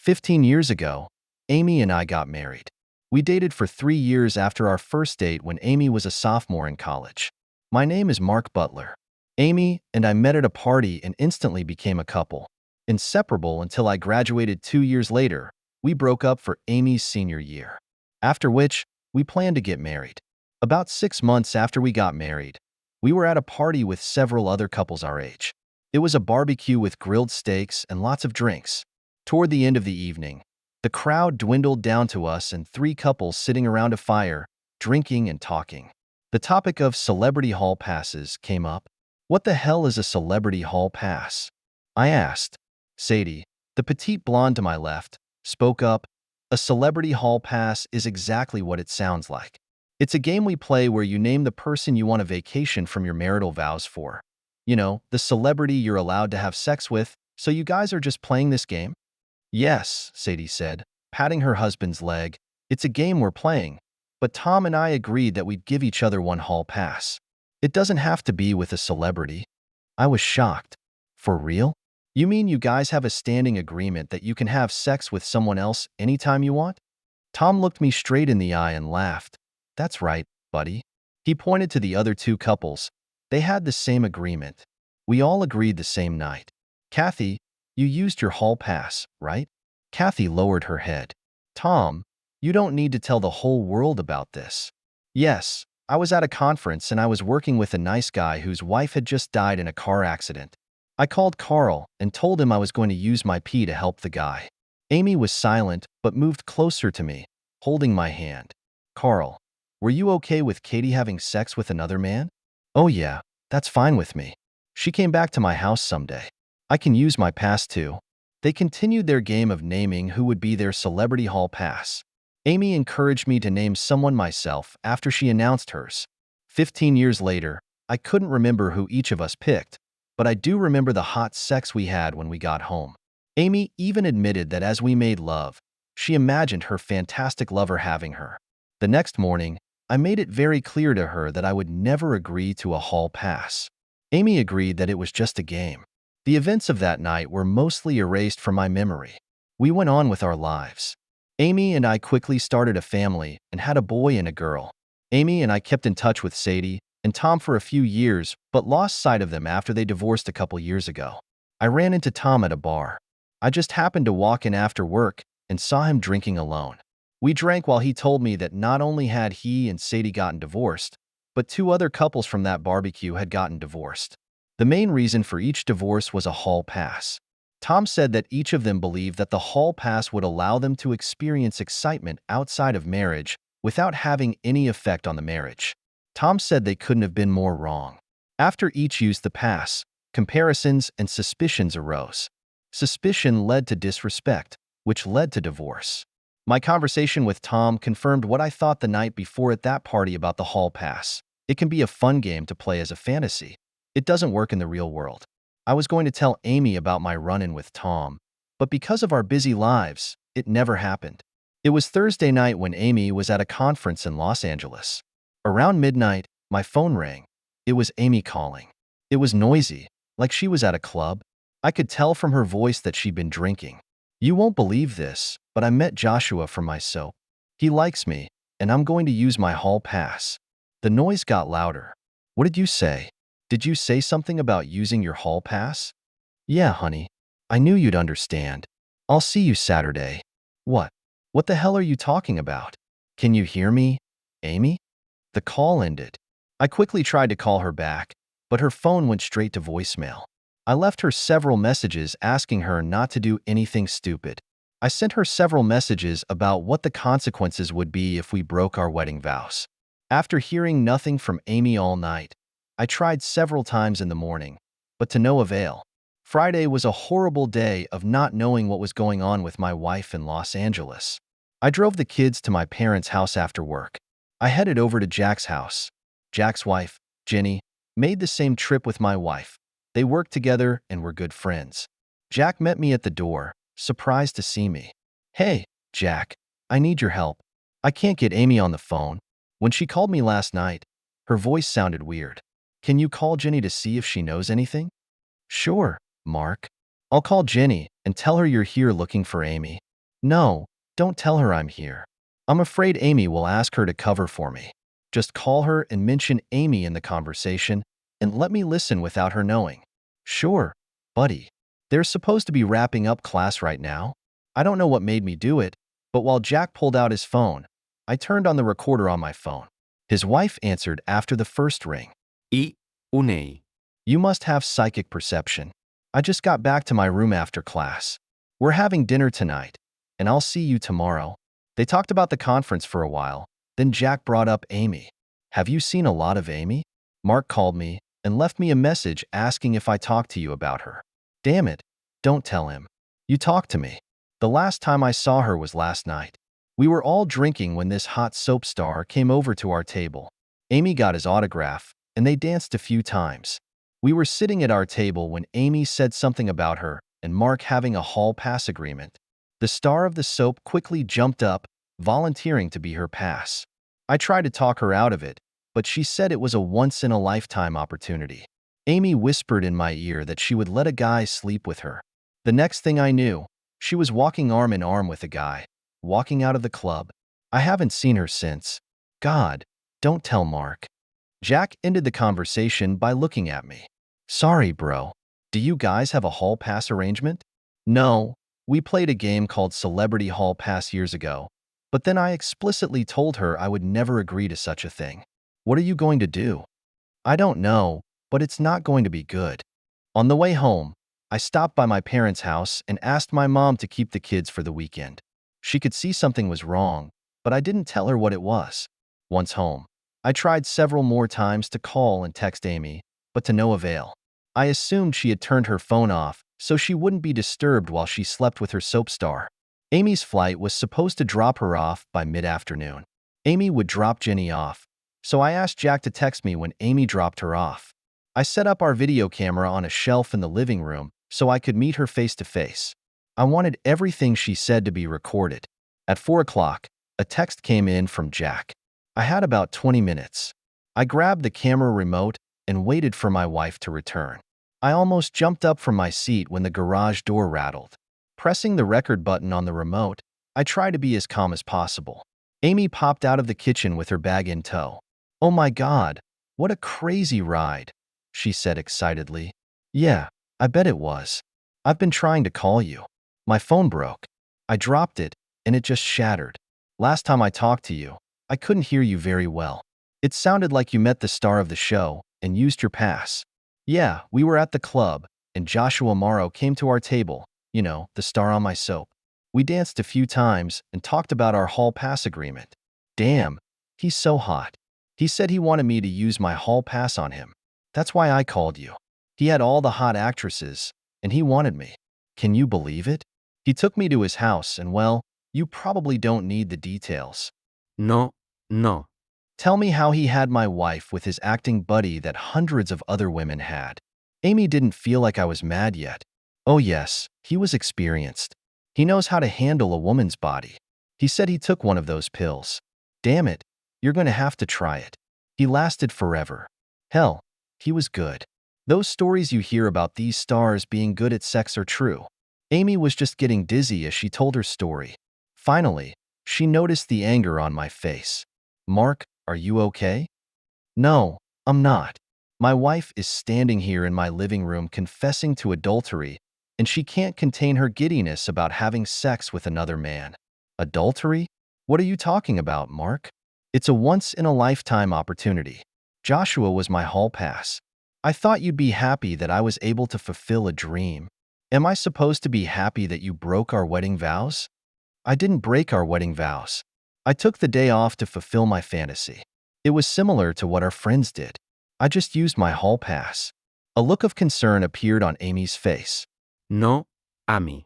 15 years ago, Amy and I got married. We dated for 3 years after our first date when Amy was a sophomore in college. My name is Mark Butler. Amy and I met at a party and instantly became a couple. Inseparable until I graduated 2 years later. We broke up for Amy's senior year. After which, we planned to get married. About 6 months after we got married, we were at a party with several other couples our age. It was a barbecue with grilled steaks and lots of drinks. Toward the end of the evening, the crowd dwindled down to us and three couples sitting around a fire, drinking and talking. The topic of celebrity hall passes came up. What the hell is a celebrity hall pass? I asked. Sadie, the petite blonde to my left, spoke up. A celebrity hall pass is exactly what it sounds like. It's a game we play where you name the person you want a vacation from your marital vows for. You know, the celebrity you're allowed to have sex with, so you guys are just playing this game? Yes, Sadie said, patting her husband's leg. It's a game we're playing, but Tom and I agreed that we'd give each other one hall pass. It doesn't have to be with a celebrity. I was shocked. For real? You mean you guys have a standing agreement that you can have sex with someone else anytime you want? Tom looked me straight in the eye and laughed. That's right, buddy. He pointed to the other two couples. They had the same agreement. We all agreed the same night. Kathy, you used your hall pass, right? Kathy lowered her head. Tom, you don't need to tell the whole world about this. Yes, I was at a conference and I was working with a nice guy whose wife had just died in a car accident. I called Carl and told him I was going to use my pee to help the guy. Amy was silent but moved closer to me, holding my hand. Carl, were you okay with Katie having sex with another man? Oh yeah, that's fine with me. She came back to my house someday. I can use my pass too. They continued their game of naming who would be their celebrity hall pass. Amy encouraged me to name someone myself after she announced hers. 15 years later, I couldn't remember who each of us picked, but I do remember the hot sex we had when we got home. Amy even admitted that as we made love, she imagined her fantastic lover having her. The next morning, I made it very clear to her that I would never agree to a hall pass. Amy agreed that it was just a game. The events of that night were mostly erased from my memory. We went on with our lives. Amy and I quickly started a family and had a boy and a girl. Amy and I kept in touch with Sadie and Tom for a few years, but lost sight of them after they divorced a couple years ago. I ran into Tom at a bar. I just happened to walk in after work and saw him drinking alone. We drank while he told me that not only had he and Sadie gotten divorced, but two other couples from that barbecue had gotten divorced. The main reason for each divorce was a hall pass. Tom said that each of them believed that the hall pass would allow them to experience excitement outside of marriage without having any effect on the marriage. Tom said they couldn't have been more wrong. After each used the pass, comparisons and suspicions arose. Suspicion led to disrespect, which led to divorce. My conversation with Tom confirmed what I thought the night before at that party about the hall pass. It can be a fun game to play as a fantasy. It doesn't work in the real world. I was going to tell Amy about my run-in with Tom, but because of our busy lives, it never happened. It was Thursday night when Amy was at a conference in Los Angeles. Around midnight, my phone rang. It was Amy calling. It was noisy, like she was at a club. I could tell from her voice that she'd been drinking. You won't believe this, but I met Joshua from my soap. He likes me, and I'm going to use my hall pass. The noise got louder. What did you say? Did you say something about using your hall pass? Yeah, honey. I knew you'd understand. I'll see you Saturday. What? What the hell are you talking about? Can you hear me, Amy? The call ended. I quickly tried to call her back, but her phone went straight to voicemail. I left her several messages asking her not to do anything stupid. I sent her several messages about what the consequences would be if we broke our wedding vows. After hearing nothing from Amy all night, I tried several times in the morning, but to no avail. Friday was a horrible day of not knowing what was going on with my wife in Los Angeles. I drove the kids to my parents' house after work. I headed over to Jack's house. Jack's wife, Jenny, made the same trip with my wife. They worked together and were good friends. Jack met me at the door, surprised to see me. Hey, Jack, I need your help. I can't get Amy on the phone. When she called me last night, her voice sounded weird. Can you call Jenny to see if she knows anything? Sure, Mark. I'll call Jenny and tell her you're here looking for Amy. No, don't tell her I'm here. I'm afraid Amy will ask her to cover for me. Just call her and mention Amy in the conversation and let me listen without her knowing. Sure, buddy. They're supposed to be wrapping up class right now. I don't know what made me do it, but while Jack pulled out his phone, I turned on the recorder on my phone. His wife answered after the first ring. Y unei. You must have psychic perception. I just got back to my room after class. We're having dinner tonight, and I'll see you tomorrow. They talked about the conference for a while. Then Jack brought up Amy. Have you seen a lot of Amy? Mark called me and left me a message asking if I talked to you about her. Damn it, don't tell him. You talked to me. The last time I saw her was last night. We were all drinking when this hot soap star came over to our table. Amy got his autograph, and they danced a few times. We were sitting at our table when Amy said something about her and Mark having a hall pass agreement. The star of the soap quickly jumped up, volunteering to be her pass. I tried to talk her out of it, but she said it was a once-in-a-lifetime opportunity. Amy whispered in my ear that she would let a guy sleep with her. The next thing I knew, she was walking arm in arm with a guy, walking out of the club. I haven't seen her since. God, don't tell Mark. Jack ended the conversation by looking at me. Sorry, bro. Do you guys have a hall pass arrangement? No, we played a game called Celebrity Hall Pass years ago, but then I explicitly told her I would never agree to such a thing. What are you going to do? I don't know, but it's not going to be good. On the way home, I stopped by my parents' house and asked my mom to keep the kids for the weekend. She could see something was wrong, but I didn't tell her what it was. Once home, I tried several more times to call and text Amy, but to no avail. I assumed she had turned her phone off so she wouldn't be disturbed while she slept with her soap star. Amy's flight was supposed to drop her off by mid-afternoon. Amy would drop Jenny off, so I asked Jack to text me when Amy dropped her off. I set up our video camera on a shelf in the living room so I could meet her face to face. I wanted everything she said to be recorded. At 4 o'clock, a text came in from Jack. I had about 20 minutes. I grabbed the camera remote and waited for my wife to return. I almost jumped up from my seat when the garage door rattled. Pressing the record button on the remote, I tried to be as calm as possible. Amy popped out of the kitchen with her bag in tow. Oh my God, what a crazy ride, she said excitedly. Yeah, I bet it was. I've been trying to call you. My phone broke. I dropped it, and it just shattered. Last time I talked to you, I couldn't hear you very well. It sounded like you met the star of the show and used your pass. Yeah, we were at the club, and Joshua Morrow came to our table, you know, the star on my soap. We danced a few times and talked about our hall pass agreement. Damn, he's so hot. He said he wanted me to use my hall pass on him. That's why I called you. He had all the hot actresses, and he wanted me. Can you believe it? He took me to his house and, well, you probably don't need the details. No, no. Tell me how he had my wife with his acting buddy that hundreds of other women had. Amy didn't feel like I was mad yet. Oh yes, he was experienced. He knows how to handle a woman's body. He said he took one of those pills. Damn it, you're going to have to try it. He lasted forever. Hell, he was good. Those stories you hear about these stars being good at sex are true. Amy was just getting dizzy as she told her story. Finally, she noticed the anger on my face. Mark, are you okay? No, I'm not. My wife is standing here in my living room confessing to adultery, and she can't contain her giddiness about having sex with another man. Adultery? What are you talking about, Mark? It's a once-in-a-lifetime opportunity. Joshua was my hall pass. I thought you'd be happy that I was able to fulfill a dream. Am I supposed to be happy that you broke our wedding vows? I didn't break our wedding vows. I took the day off to fulfill my fantasy. It was similar to what our friends did. I just used my hall pass. A look of concern appeared on Amy's face. No, Amy.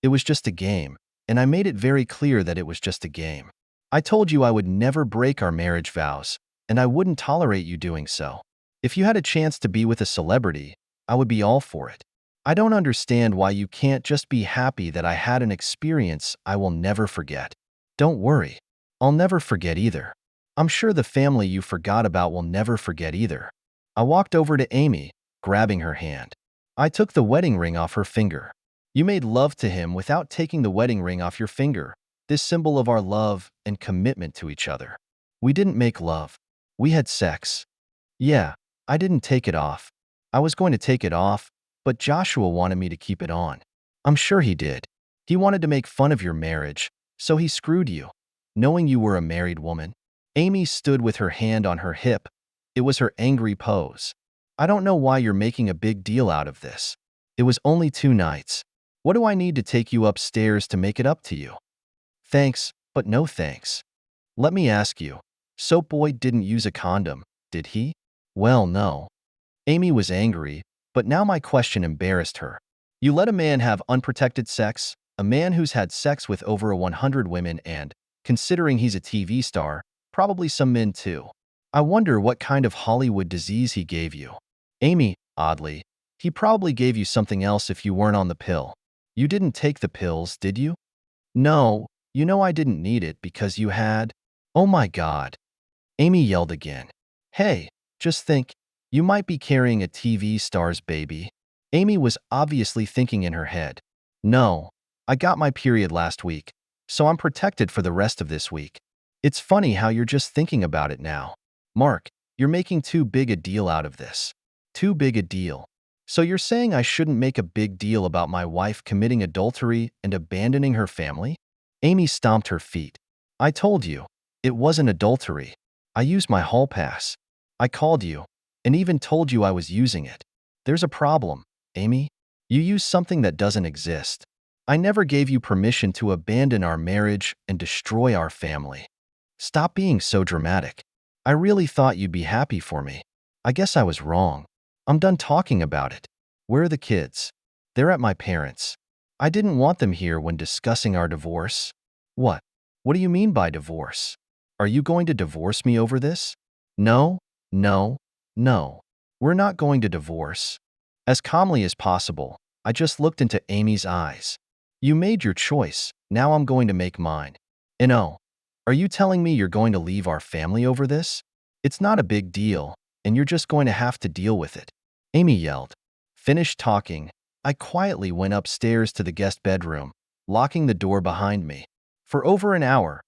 It was just a game, and I made it very clear that it was just a game. I told you I would never break our marriage vows, and I wouldn't tolerate you doing so. If you had a chance to be with a celebrity, I would be all for it. I don't understand why you can't just be happy that I had an experience I will never forget. Don't worry. I'll never forget either. I'm sure the family you forgot about will never forget either. I walked over to Amy, grabbing her hand. I took the wedding ring off her finger. You made love to him without taking the wedding ring off your finger, this symbol of our love and commitment to each other. We didn't make love. We had sex. Yeah, I didn't take it off. I was going to take it off, but Joshua wanted me to keep it on. I'm sure he did. He wanted to make fun of your marriage, so he screwed you. Knowing you were a married woman, Amy stood with her hand on her hip. It was her angry pose. I don't know why you're making a big deal out of this. It was only 2 nights. What do I need to take you upstairs to make it up to you? Thanks, but no thanks. Let me ask you, Soap Boy didn't use a condom, did he? Well, no. Amy was angry, but now my question embarrassed her. You let a man have unprotected sex, a man who's had sex with over 100 women and, considering he's a TV star, probably some men too. I wonder what kind of Hollywood disease he gave you. Amy, oddly, he probably gave you something else if you weren't on the pill. You didn't take the pills, did you? No, you know I didn't need it because you had. Oh my God. Amy yelled again. Hey, just think, you might be carrying a TV star's baby. Amy was obviously thinking in her head. No, I got my period last week, so I'm protected for the rest of this week. It's funny how you're just thinking about it now. Mark, you're making too big a deal out of this. Too big a deal. So you're saying I shouldn't make a big deal about my wife committing adultery and abandoning her family? Amy stomped her feet. I told you, it wasn't adultery. I used my hall pass. I called you, and even told you I was using it. There's a problem, Amy. You use something that doesn't exist. I never gave you permission to abandon our marriage and destroy our family. Stop being so dramatic. I really thought you'd be happy for me. I guess I was wrong. I'm done talking about it. Where are the kids? They're at my parents'. I didn't want them here when discussing our divorce. What? What do you mean by divorce? Are you going to divorce me over this? No, no, no. We're not going to divorce. As calmly as possible, I just looked into Amy's eyes. You made your choice. Now I'm going to make mine. And oh, are you telling me you're going to leave our family over this? It's not a big deal, and you're just going to have to deal with it. Amy yelled. Finished talking, I quietly went upstairs to the guest bedroom, locking the door behind me. For over an hour,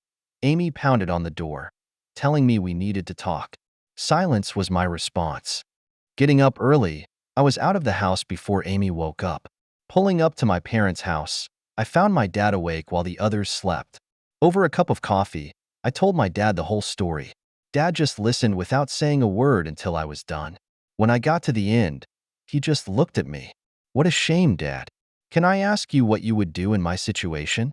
Amy pounded on the door, telling me we needed to talk. Silence was my response. Getting up early, I was out of the house before Amy woke up. Pulling up to my parents' house, I found my dad awake while the others slept. Over a cup of coffee, I told my dad the whole story. Dad just listened without saying a word until I was done. When I got to the end, he just looked at me. What a shame, Dad. Can I ask you what you would do in my situation?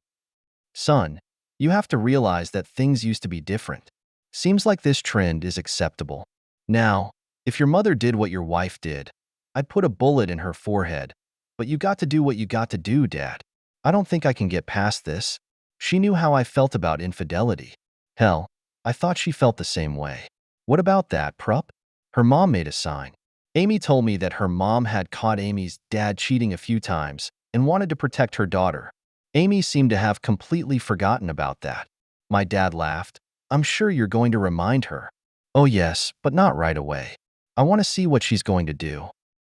Son, you have to realize that things used to be different. Seems like this trend is acceptable. Now, if your mother did what your wife did, I'd put a bullet in her forehead. But you got to do what you got to do, Dad. I don't think I can get past this. She knew how I felt about infidelity. Hell, I thought she felt the same way. What about that, Prup? Her mom made a sign. Amy told me that her mom had caught Amy's dad cheating a few times and wanted to protect her daughter. Amy seemed to have completely forgotten about that. My dad laughed. I'm sure you're going to remind her. Oh yes, but not right away. I want to see what she's going to do.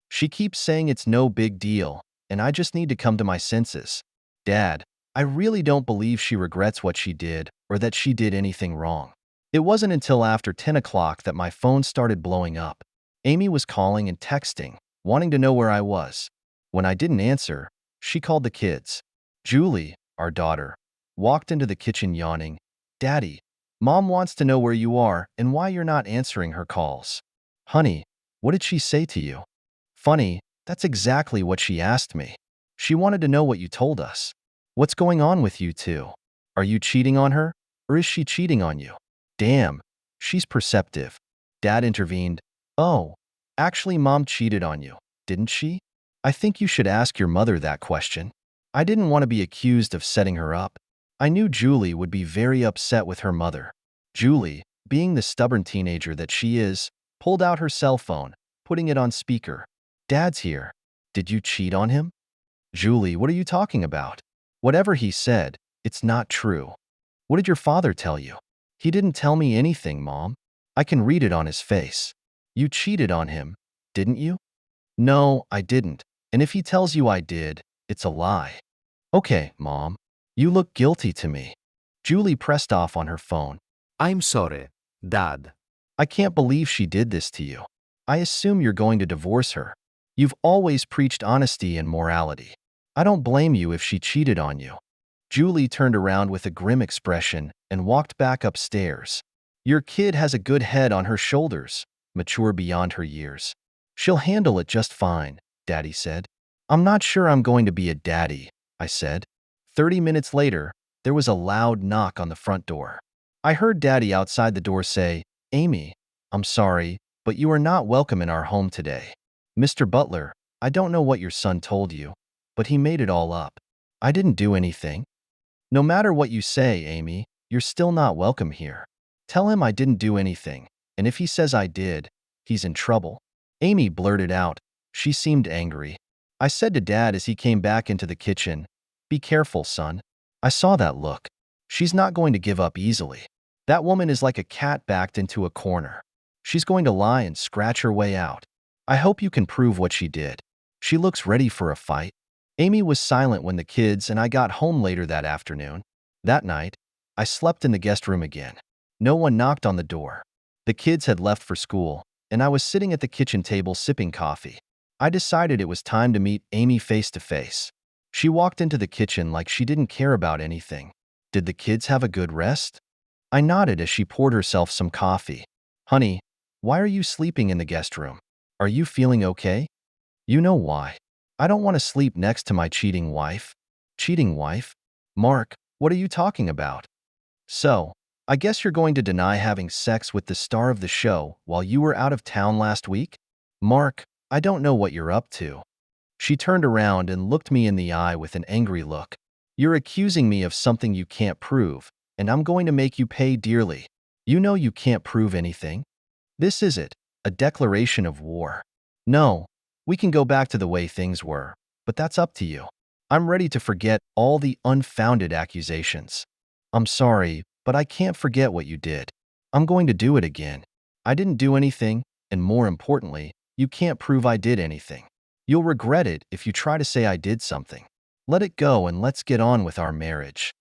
She keeps saying it's no big deal, and I just need to come to my senses. Dad, I really don't believe she regrets what she did or that she did anything wrong. It wasn't until after 10 o'clock that my phone started blowing up. Amy was calling and texting, wanting to know where I was. When I didn't answer, she called the kids. Julie, our daughter, walked into the kitchen yawning. Daddy, Mom wants to know where you are and why you're not answering her calls. Honey, what did she say to you? Funny, that's exactly what she asked me. She wanted to know what you told us. What's going on with you two? Are you cheating on her, or is she cheating on you? Damn, she's perceptive. Dad intervened. Oh, actually Mom cheated on you, didn't she? I think you should ask your mother that question. I didn't want to be accused of setting her up. I knew Julie would be very upset with her mother. Julie, being the stubborn teenager that she is, pulled out her cell phone, putting it on speaker. Dad's here. Did you cheat on him? Julie, what are you talking about? Whatever he said, it's not true. What did your father tell you? He didn't tell me anything, Mom. I can read it on his face. You cheated on him, didn't you? No, I didn't. And if he tells you I did, It's a lie. Okay, Mom. You look guilty to me. Julie pressed off on her phone. I'm sorry, Dad. I can't believe she did this to you. I assume you're going to divorce her. You've always preached honesty and morality. I don't blame you if she cheated on you. Julie turned around with a grim expression and walked back upstairs. Your kid has a good head on her shoulders, mature beyond her years. She'll handle it just fine, Daddy said. I'm not sure I'm going to be a daddy, I said. 30 minutes later, there was a loud knock on the front door. I heard Daddy outside the door say, Amy, I'm sorry, but you are not welcome in our home today. Mr. Butler, I don't know what your son told you, but he made it all up. I didn't do anything. No matter what you say, Amy, you're still not welcome here. Tell him I didn't do anything, and if he says I did, he's in trouble. Amy blurted out. She seemed angry. I said to Dad as he came back into the kitchen, Be careful, son. I saw that look. She's not going to give up easily. That woman is like a cat backed into a corner. She's going to lie and scratch her way out. I hope you can prove what she did. She looks ready for a fight. Amy was silent when the kids and I got home later that afternoon. That night, I slept in the guest room again. No one knocked on the door. The kids had left for school, and I was sitting at the kitchen table sipping coffee. I decided it was time to meet Amy face to face. She walked into the kitchen like she didn't care about anything. Did the kids have a good rest? I nodded as she poured herself some coffee. Honey, why are you sleeping in the guest room? Are you feeling okay? You know why. I don't want to sleep next to my cheating wife. Cheating wife? Mark, what are you talking about? So, I guess you're going to deny having sex with the star of the show while you were out of town last week? Mark, I don't know what you're up to. She turned around and looked me in the eye with an angry look. You're accusing me of something you can't prove, and I'm going to make you pay dearly. You know you can't prove anything. This is it, a declaration of war. No, we can go back to the way things were, but that's up to you. I'm ready to forget all the unfounded accusations. I'm sorry, but I can't forget what you did. I'm going to do it again. I didn't do anything, and more importantly, you can't prove I did anything. You'll regret it if you try to say I did something. Let it go and let's get on with our marriage.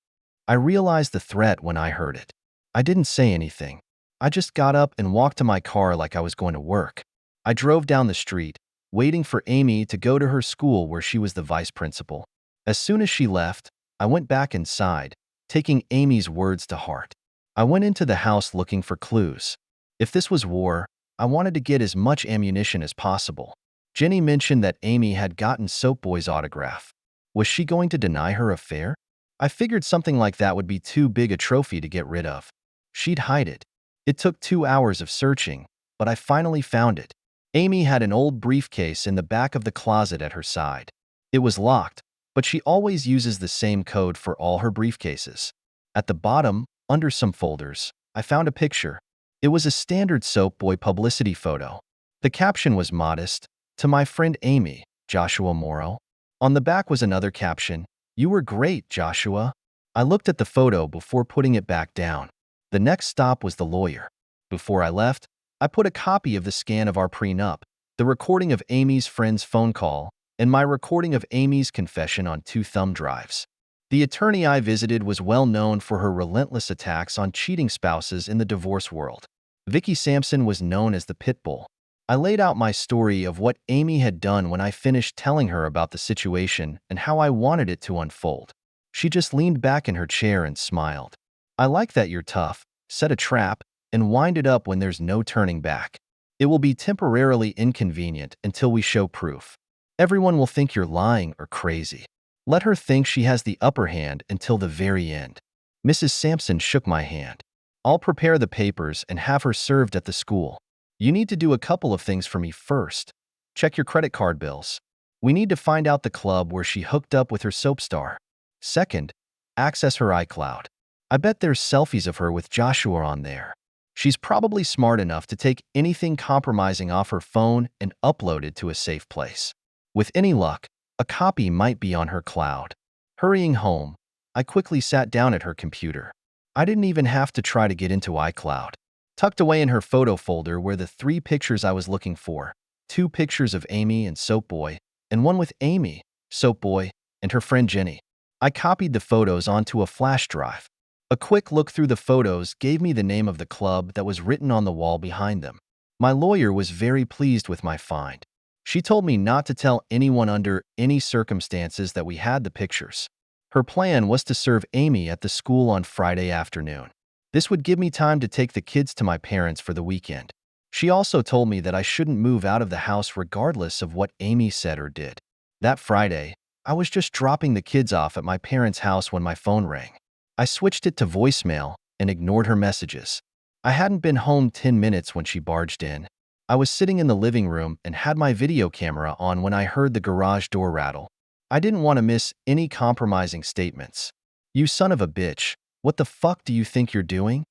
I realized the threat when I heard it. I didn't say anything. I just got up and walked to my car like I was going to work. I drove down the street, waiting for Amy to go to her school where she was the vice principal. As soon as she left, I went back inside, taking Amy's words to heart. I went into the house looking for clues. If this was war, I wanted to get as much ammunition as possible. Jenny mentioned that Amy had gotten Soap Boy's autograph. Was she going to deny her affair? I figured something like that would be too big a trophy to get rid of. She'd hide it. It took 2 hours of searching, but I finally found it. Amy had an old briefcase in the back of the closet at her side. It was locked, but she always uses the same code for all her briefcases. At the bottom, under some folders, I found a picture. It was a standard Soap Boy publicity photo. The caption was modest, "To my friend Amy, Joshua Morrow." On the back was another caption, "You were great, Joshua." I looked at the photo before putting it back down. The next stop was the lawyer. Before I left, I put a copy of the scan of our prenup, the recording of Amy's friend's phone call, and my recording of Amy's confession on 2 thumb drives. The attorney I visited was well known for her relentless attacks on cheating spouses in the divorce world. Vicky Sampson was known as the pit bull. I laid out my story of what Amy had done when I finished telling her about the situation and how I wanted it to unfold. She just leaned back in her chair and smiled. I like that you're tough, set a trap, and wind it up when there's no turning back. It will be temporarily inconvenient until we show proof. Everyone will think you're lying or crazy. Let her think she has the upper hand until the very end. Mrs. Sampson shook my hand. I'll prepare the papers and have her served at the school. You need to do a couple of things for me first. Check your credit card bills. We need to find out the club where she hooked up with her soap star. Second, access her iCloud. I bet there's selfies of her with Joshua on there. She's probably smart enough to take anything compromising off her phone and upload it to a safe place. With any luck, a copy might be on her cloud. Hurrying home, I quickly sat down at her computer. I didn't even have to try to get into iCloud. Tucked away in her photo folder were the 3 pictures I was looking for, 2 pictures of Amy and Soap Boy, and one with Amy, Soap Boy, and her friend Jenny. I copied the photos onto a flash drive. A quick look through the photos gave me the name of the club that was written on the wall behind them. My lawyer was very pleased with my find. She told me not to tell anyone under any circumstances that we had the pictures. Her plan was to serve Amy at the school on Friday afternoon. This would give me time to take the kids to my parents for the weekend. She also told me that I shouldn't move out of the house regardless of what Amy said or did. That Friday, I was just dropping the kids off at my parents' house when my phone rang. I switched it to voicemail and ignored her messages. I hadn't been home 10 minutes when she barged in. I was sitting in the living room and had my video camera on when I heard the garage door rattle. I didn't want to miss any compromising statements. "You son of a bitch, what the fuck do you think you're doing?"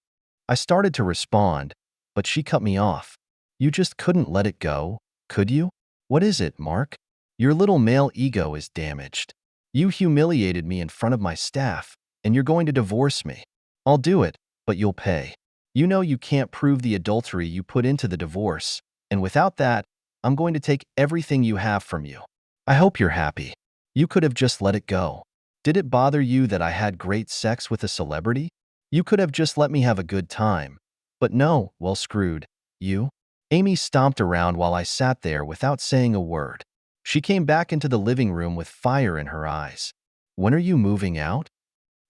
I started to respond, but she cut me off. "You just couldn't let it go, could you? What is it, Mark? Your little male ego is damaged. You humiliated me in front of my staff, and you're going to divorce me. I'll do it, but you'll pay. You know you can't prove the adultery you put into the divorce, and without that, I'm going to take everything you have from you. I hope you're happy. You could have just let it go. Did it bother you that I had great sex with a celebrity? You could have just let me have a good time. But no, well screwed. You?" Amy stomped around while I sat there without saying a word. She came back into the living room with fire in her eyes. "When are you moving out?"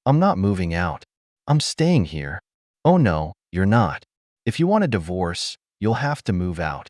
"I'm not moving out. I'm staying here." "Oh no, you're not. If you want a divorce, you'll have to move out."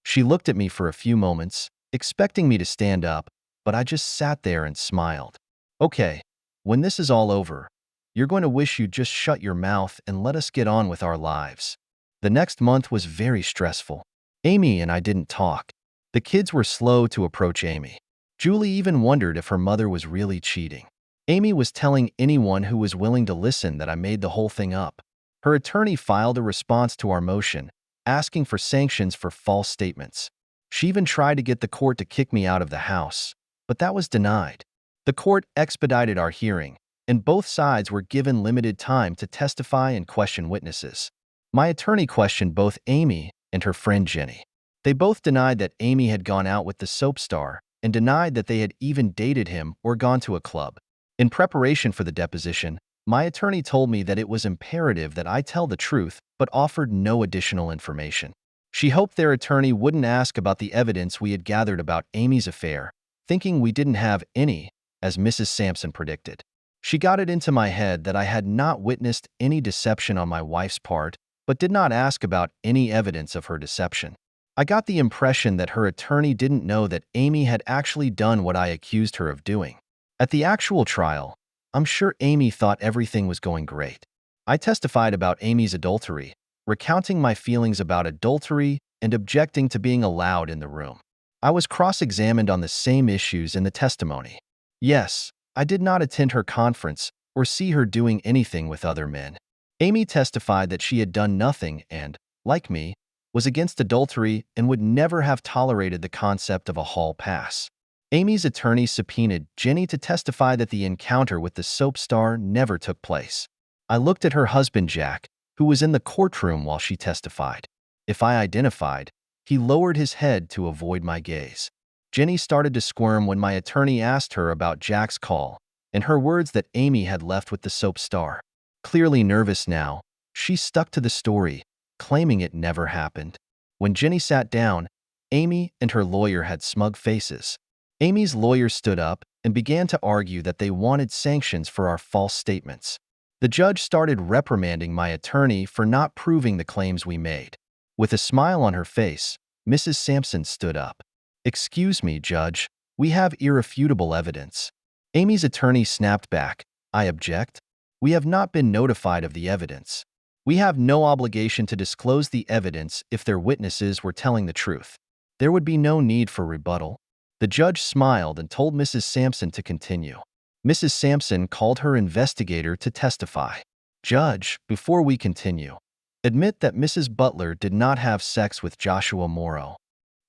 She looked at me for a few moments, expecting me to stand up, but I just sat there and smiled. "Okay, when this is all over, you're going to wish you'd just shut your mouth and let us get on with our lives." The next month was very stressful. Amy and I didn't talk. The kids were slow to approach Amy. Julie even wondered if her mother was really cheating. Amy was telling anyone who was willing to listen that I made the whole thing up. Her attorney filed a response to our motion, asking for sanctions for false statements. She even tried to get the court to kick me out of the house, but that was denied. The court expedited our hearing, and both sides were given limited time to testify and question witnesses. My attorney questioned both Amy and her friend Jenny. They both denied that Amy had gone out with the soap star and denied that they had even dated him or gone to a club. In preparation for the deposition, my attorney told me that it was imperative that I tell the truth but offered no additional information. She hoped their attorney wouldn't ask about the evidence we had gathered about Amy's affair, thinking we didn't have any, as Mrs. Sampson predicted. She got it into my head that I had not witnessed any deception on my wife's part, but did not ask about any evidence of her deception. I got the impression that her attorney didn't know that Amy had actually done what I accused her of doing. At the actual trial, I'm sure Amy thought everything was going great. I testified about Amy's adultery, recounting my feelings about adultery and objecting to being allowed in the room. I was cross-examined on the same issues in the testimony. Yes, I did not attend her conference or see her doing anything with other men. Amy testified that she had done nothing and, like me, was against adultery and would never have tolerated the concept of a hall pass. Amy's attorney subpoenaed Jenny to testify that the encounter with the soap star never took place. I looked at her husband Jack, who was in the courtroom while she testified. If I identified, he lowered his head to avoid my gaze. Jenny started to squirm when my attorney asked her about Jack's call and her words that Amy had left with the soap star. Clearly nervous now, she stuck to the story, claiming it never happened. When Jenny sat down, Amy and her lawyer had smug faces. Amy's lawyer stood up and began to argue that they wanted sanctions for our false statements. The judge started reprimanding my attorney for not proving the claims we made. With a smile on her face, Mrs. Sampson stood up. "Excuse me, Judge, we have irrefutable evidence." Amy's attorney snapped back. "I object. We have not been notified of the evidence. We have no obligation to disclose the evidence if their witnesses were telling the truth. There would be no need for rebuttal." The judge smiled and told Mrs. Sampson to continue. Mrs. Sampson called her investigator to testify. "Judge, before we continue, admit that Mrs. Butler did not have sex with Joshua Morrow."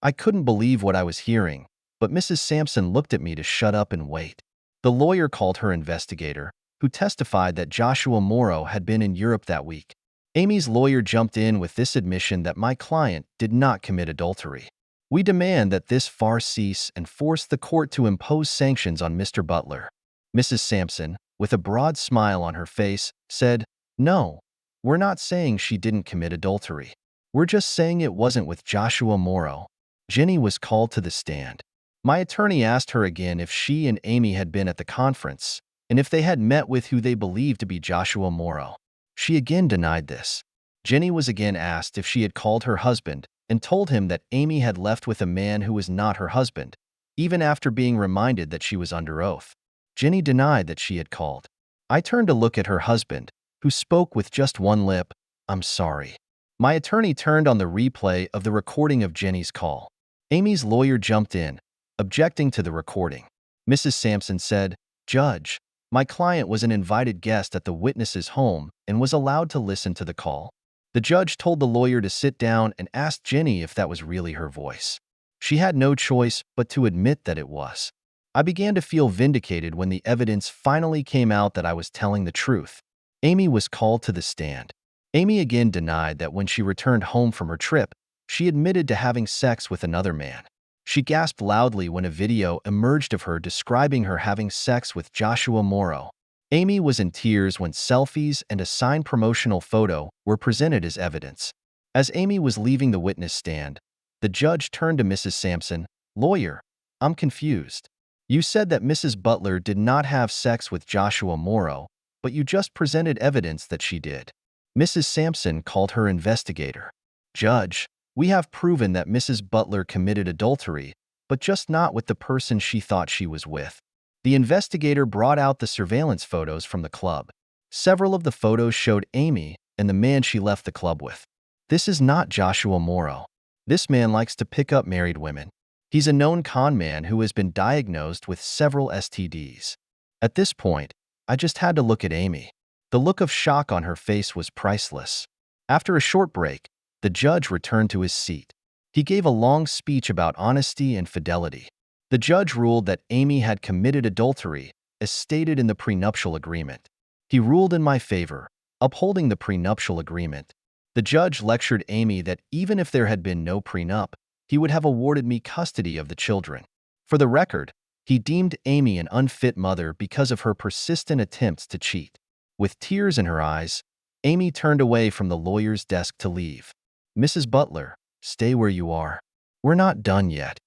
I couldn't believe what I was hearing, but Mrs. Sampson looked at me to shut up and wait. The lawyer called her investigator, who testified that Joshua Morrow had been in Europe that week. Amy's lawyer jumped in with this admission that my client did not commit adultery. We demand that this farce cease and force the court to impose sanctions on Mr. Butler." Mrs. Sampson, with a broad smile on her face, said, "No, we're not saying she didn't commit adultery. We're just saying it wasn't with Joshua Morrow." Jenny was called to the stand. My attorney asked her again if she and Amy had been at the conference and if they had met with who they believed to be Joshua Morrow. She again denied this. Jenny was again asked if she had called her husband and told him that Amy had left with a man who was not her husband, even after being reminded that she was under oath. Jenny denied that she had called. I turned to look at her husband, who spoke with just one lip, "I'm sorry." My attorney turned on the replay of the recording of Jenny's call. Amy's lawyer jumped in, objecting to the recording. Mrs. Sampson said, "Judge, my client was an invited guest at the witness's home and was allowed to listen to the call." The judge told the lawyer to sit down and asked Jenny if that was really her voice. She had no choice but to admit that it was. I began to feel vindicated when the evidence finally came out that I was telling the truth. Amy was called to the stand. Amy again denied that when she returned home from her trip, she admitted to having sex with another man. She gasped loudly when a video emerged of her describing her having sex with Joshua Morrow. Amy was in tears when selfies and a signed promotional photo were presented as evidence. As Amy was leaving the witness stand, the judge turned to Mrs. Sampson, "Lawyer, I'm confused. You said that Mrs. Butler did not have sex with Joshua Morrow, but you just presented evidence that she did." Mrs. Sampson called her investigator. "Judge, we have proven that Mrs. Butler committed adultery, but just not with the person she thought she was with." The investigator brought out the surveillance photos from the club. Several of the photos showed Amy and the man she left the club with. "This is not Joshua Morrow. This man likes to pick up married women. He's a known con man who has been diagnosed with several STDs." At this point, I just had to look at Amy. The look of shock on her face was priceless. After a short break, the judge returned to his seat. He gave a long speech about honesty and fidelity. The judge ruled that Amy had committed adultery, as stated in the prenuptial agreement. He ruled in my favor, upholding the prenuptial agreement. The judge lectured Amy that even if there had been no prenup, he would have awarded me custody of the children. For the record, he deemed Amy an unfit mother because of her persistent attempts to cheat. With tears in her eyes, Amy turned away from the lawyer's desk to leave. "Mrs. Butler, stay where you are. We're not done yet."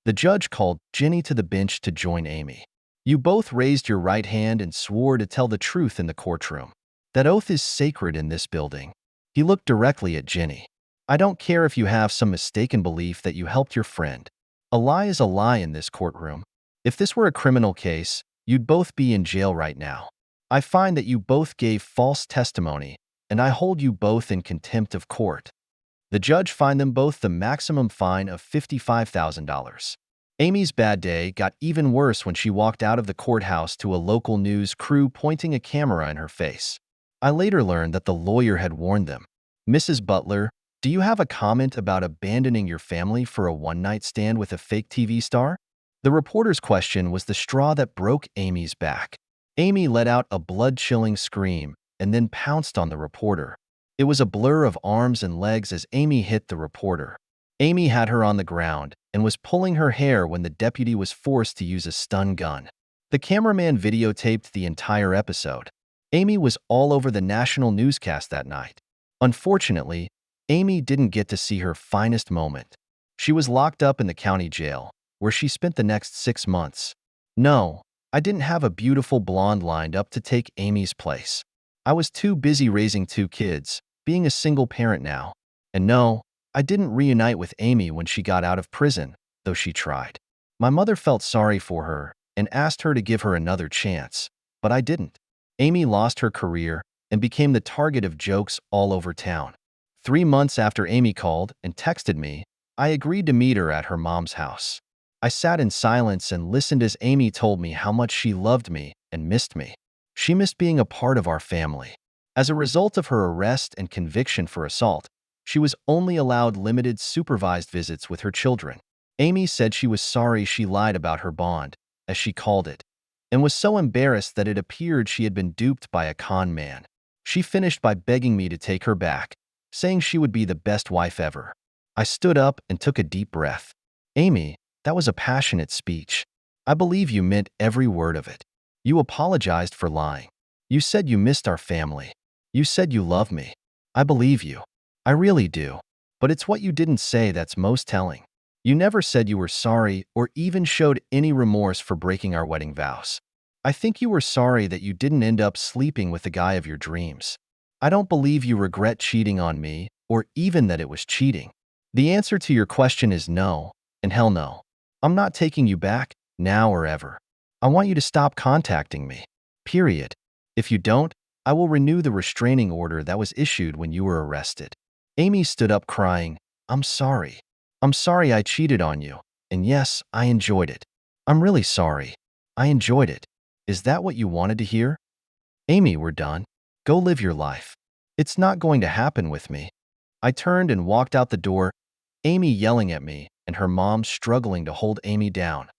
The judge called Jenny to the bench to join Amy. "You both raised your right hand and swore to tell the truth in the courtroom. That oath is sacred in this building." He looked directly at Jenny. "I don't care if you have some mistaken belief that you helped your friend. A lie is a lie in this courtroom. If this were a criminal case, you'd both be in jail right now. I find that you both gave false testimony, and I hold you both in contempt of court." The judge fined them both the maximum fine of $55,000. Amy's bad day got even worse when she walked out of the courthouse to a local news crew pointing a camera in her face. I later learned that the lawyer had warned them. "Mrs. Butler, do you have a comment about abandoning your family for a one-night stand with a fake TV star?" The reporter's question was the straw that broke Amy's back. Amy let out a blood-chilling scream and then pounced on the reporter. It was a blur of arms and legs as Amy hit the reporter. Amy had her on the ground and was pulling her hair when the deputy was forced to use a stun gun. The cameraman videotaped the entire episode. Amy was all over the national newscast that night. Unfortunately, Amy didn't get to see her finest moment. She was locked up in the county jail, where she spent the next 6 months. No, I didn't have a beautiful blonde lined up to take Amy's place. I was too busy raising 2 kids, being a single parent now. And no, I didn't reunite with Amy when she got out of prison, though she tried. My mother felt sorry for her and asked her to give her another chance, but I didn't. Amy lost her career and became the target of jokes all over town. 3 months after Amy called and texted me, I agreed to meet her at her mom's house. I sat in silence and listened as Amy told me how much she loved me and missed me. She missed being a part of our family. As a result of her arrest and conviction for assault, she was only allowed limited supervised visits with her children. Amy said she was sorry she lied about her bond, as she called it, and was so embarrassed that it appeared she had been duped by a con man. She finished by begging me to take her back, saying she would be the best wife ever. I stood up and took a deep breath. Amy, that was a passionate speech. I believe you meant every word of it. You apologized for lying. You said you missed our family. You said you love me. I believe you. I really do. But it's what you didn't say that's most telling. You never said you were sorry or even showed any remorse for breaking our wedding vows. I think you were sorry that you didn't end up sleeping with the guy of your dreams. I don't believe you regret cheating on me or even that it was cheating. The answer to your question is no, and hell no. I'm not taking you back, now or ever. I want you to stop contacting me. Period. If you don't, I will renew the restraining order that was issued when you were arrested. Amy stood up crying, I'm sorry. I'm sorry I cheated on you. And yes, I enjoyed it. I'm really sorry. I enjoyed it. Is that what you wanted to hear? Amy, we're done. Go live your life. It's not going to happen with me. I turned and walked out the door, Amy yelling at me and her mom struggling to hold Amy down.